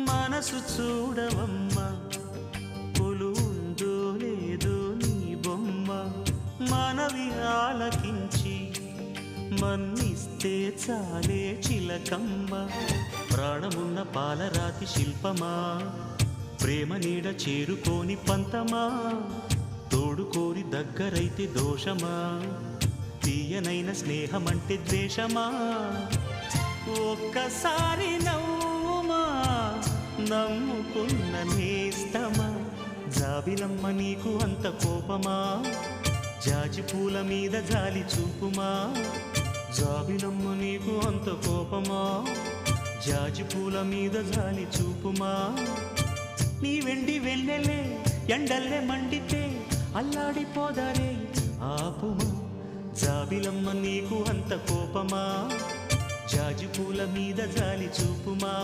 మనసు చూడవమ్మా కొలువుందో లేదో నీ బొమ్మ మనవి ఆలకించి మన్నిస్తే చాలే చిలకమ్మ ప్రాణమున్న పాలరాతి శిల్పమా ప్రేమ నీడ చేరుకోని పంతమా తోడుకోరి దగ్గరైతే దోషమా తీయనైన స్నేహమంటే ద్వేషమా ఒక్కసారి నవ్వుమా నమ్ముకున్న నేస్తమా జాబిలమ్మ నీకు అంత కోపమా జాజి పూల మీద జాలి చూపుమా జాబిలమ్మ నీకు అంత కోపమా జాజి పూల మీద జాలి చూపుమా నీ వెండి వెన్నెలే ఎండల్లే మండితే అల్లాడిపోదారే ఆపుమా జాబిలమ్మ నీకు అంత కోపమా జాజి పూల మీద జాలి చూపుమా